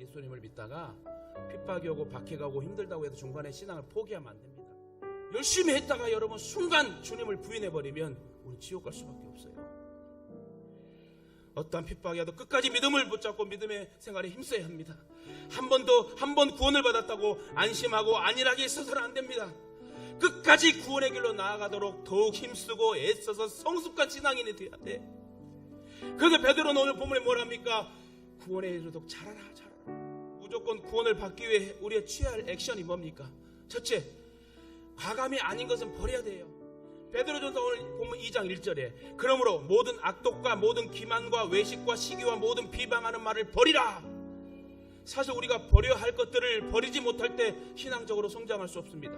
예수님을 믿다가 핍박이 오고 박해가 오고 힘들다고 해서 중간에 신앙을 포기하면 안 됩니다. 열심히 했다가 여러분 순간 주님을 부인해버리면 우리 지옥 갈 수밖에 없어요. 어떠한 핍박이 와도 끝까지 믿음을 붙잡고 믿음의 생활에 힘써야 합니다. 한 번 구원을 받았다고 안심하고 안일하게 있어서는 안 됩니다. 끝까지 구원의 길로 나아가도록 더욱 힘쓰고 애써서 성숙한 신앙인이 돼야 돼. 그래서 베드로는 오늘 본문에 뭐랍니까? 구원에 이르도록 잘하라. 무조건 구원을 받기 위해 우리가 취해야 할 액션이 뭡니까? 첫째, 과감이 아닌 것은 버려야 돼요. 베드로전서 오늘 본문 2장 1절에 그러므로 모든 악독과 모든 기만과 외식과 시기와 모든 비방하는 말을 버리라. 사실 우리가 버려야 할 것들을 버리지 못할 때 신앙적으로 성장할 수 없습니다.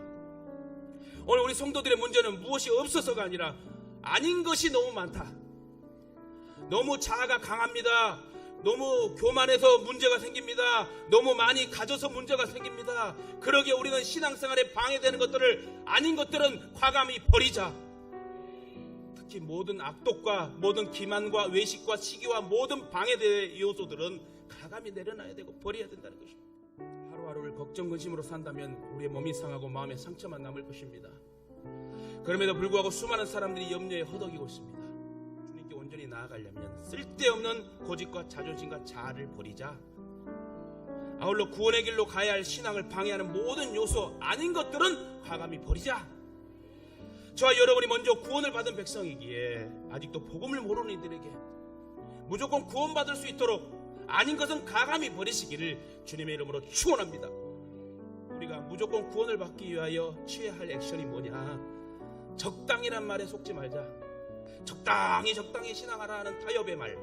오늘 우리 성도들의 문제는 무엇이 없어서가 아니라 아닌 것이 너무 많다. 너무 자아가 강합니다. 너무 교만해서 문제가 생깁니다. 너무 많이 가져서 문제가 생깁니다. 그러기에 우리는 신앙생활에 방해되는 것들을, 아닌 것들은 과감히 버리자. 특히 모든 악독과 모든 기만과 외식과 시기와 모든 방해될 요소들은 과감히 내려놔야 되고 버려야 된다는 것입니다. 하루하루를 걱정 근심으로 산다면 우리의 몸이 상하고 마음에 상처만 남을 것입니다. 그럼에도 불구하고 수많은 사람들이 염려에 허덕이고 있습니다. 주님께 온전히 나아가려면 쓸데없는 고집과 자존심과 자아를 버리자. 아울러 구원의 길로 가야 할 신앙을 방해하는 모든 요소, 아닌 것들은 과감히 버리자. 저와 여러분이 먼저 구원을 받은 백성이기에 아직도 복음을 모르는 이들에게 무조건 구원받을 수 있도록 아닌 것은 과감히 버리시기를 주님의 이름으로 축원합니다. 우리가 무조건 구원을 받기 위하여 취해야 할 액션이 뭐냐? 적당이란 말에 속지 말자. 적당히 신앙하라 하는 타협의 말.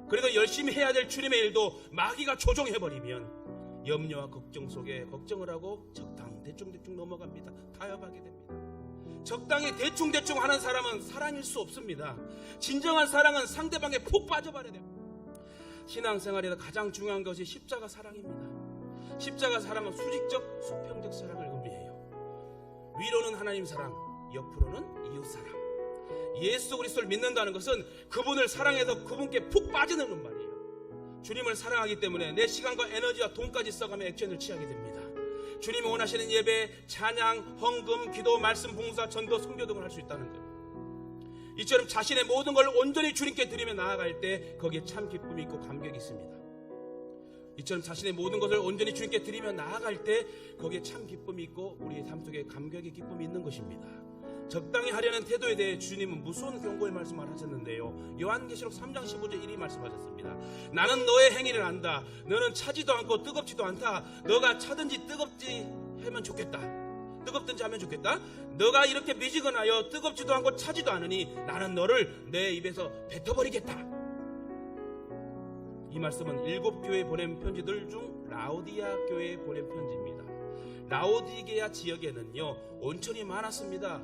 그래도 열심히 해야 될 주님의 일도 마귀가 조종해버리면 염려와 걱정 속에 걱정을 하고 대충 넘어갑니다. 타협하게 됩니다. 적당히 대충 하는 사람은 사랑일 수 없습니다. 진정한 사랑은 상대방에 푹 빠져버려야 됩니다. 신앙생활에서 가장 중요한 것이 십자가 사랑입니다. 십자가 사랑은 수직적, 수평적 사랑을 의미해요. 위로는 하나님 사랑, 옆으로는 이웃 사랑. 예수 그리스도를 믿는다는 것은 그분을 사랑해서 그분께 푹 빠지는 말이에요. 주님을 사랑하기 때문에 내 시간과 에너지와 돈까지 써가며 액션을 취하게 됩니다. 주님이 원하시는 예배, 찬양, 헌금, 기도, 말씀, 봉사, 전도, 선교 등을 할 수 있다는 거예요. 이처럼 자신의 모든 걸 온전히 주님께 드리며 나아갈 때 거기에 참 기쁨이 있고 감격이 있습니다. 이처럼 자신의 모든 것을 온전히 주님께 드리며 나아갈 때 거기에 참 기쁨이 있고 우리의 삶 속에 감격의 기쁨이 있는 것입니다. 적당히 하려는 태도에 대해 주님은 무서운 경고의 말씀을 하셨는데요. 요한계시록 3장 15절 1이 말씀하셨습니다. 나는 너의 행위를 안다. 너는 차지도 않고 뜨겁지도 않다. 너가 차든지 뜨겁지 하면 좋겠다. 뜨겁든지 하면 좋겠다. 너가 이렇게 미지근하여 뜨겁지도 않고 차지도 않으니 나는 너를 내 입에서 뱉어버리겠다. 이 말씀은 7교회에 보낸 편지들 중 라오디아 교회에 보낸 편지입니다. 라오디게아 지역에는요 온천이 많았습니다.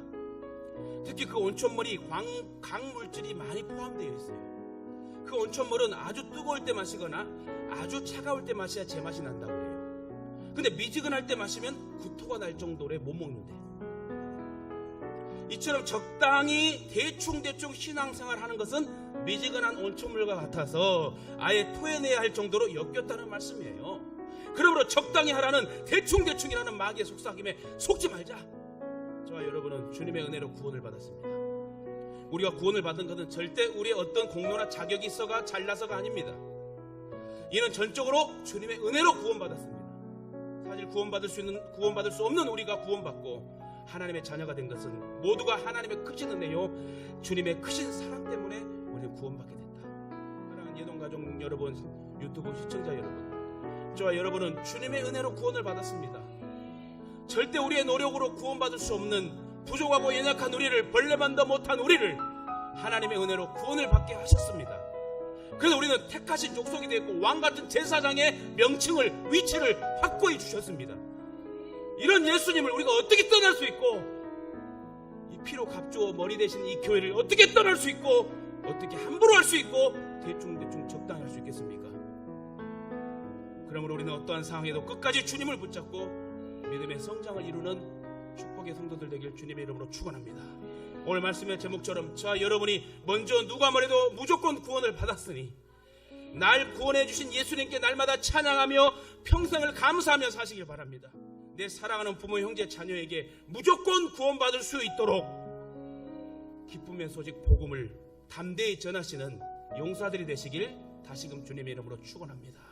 특히 그 온천물이 강물질이 많이 포함되어 있어요. 그 온천물은 아주 뜨거울 때 마시거나 아주 차가울 때 마셔야 제맛이 난다고 해요. 근데 미지근할 때 마시면 구토가 날 정도로 못 먹는데, 이처럼 적당히 대충 신앙생활 하는 것은 미지근한 온천물과 같아서 아예 토해내야 할 정도로 역겹다는 말씀이에요. 그러므로 적당히 하라는 대충이라는 마귀의 속삭임에 속지 말자. 저와 여러분은 주님의 은혜로 구원을 받았습니다. 우리가 구원을 받은 것은 절대 우리의 어떤 공로나 자격이 있어가 잘나서가 아닙니다. 이는 전적으로 주님의 은혜로 구원받았습니다. 사실 구원받을 수 없는 우리가 구원받고 하나님의 자녀가 된 것은 모두가 하나님의 크신 은혜요 주님의 크신 사랑 때문에 우리는 구원받게 된다. 사랑하는 예동가족 여러분, 유튜브 시청자 여러분, 저와 여러분은 주님의 은혜로 구원을 받았습니다. 절대 우리의 노력으로 구원받을 수 없는 부족하고 연약한 우리를, 벌레만도 못한 우리를 하나님의 은혜로 구원을 받게 하셨습니다. 그래서 우리는 택하신 족속이 되었고 왕같은 제사장의 명칭을, 위치를 확고히 주셨습니다. 이런 예수님을 우리가 어떻게 떠날 수 있고, 이 피로 값주어 머리 대신 이 교회를 어떻게 떠날 수 있고, 어떻게 함부로 할 수 있고 대충 적당히 할 수 있겠습니까? 그러므로 우리는 어떠한 상황에도 끝까지 주님을 붙잡고 믿음의 성장을 이루는 축복의 성도들 되길 주님의 이름으로 축원합니다. 오늘 말씀의 제목처럼 저와 여러분이 먼저 누가 뭐래도 무조건 구원을 받았으니 날 구원해 주신 예수님께 날마다 찬양하며 평생을 감사하며 사시길 바랍니다. 내 사랑하는 부모, 형제, 자녀에게 무조건 구원받을 수 있도록 기쁨의 소식 복음을 담대히 전하시는 용사들이 되시길 다시금 주님의 이름으로 축원합니다.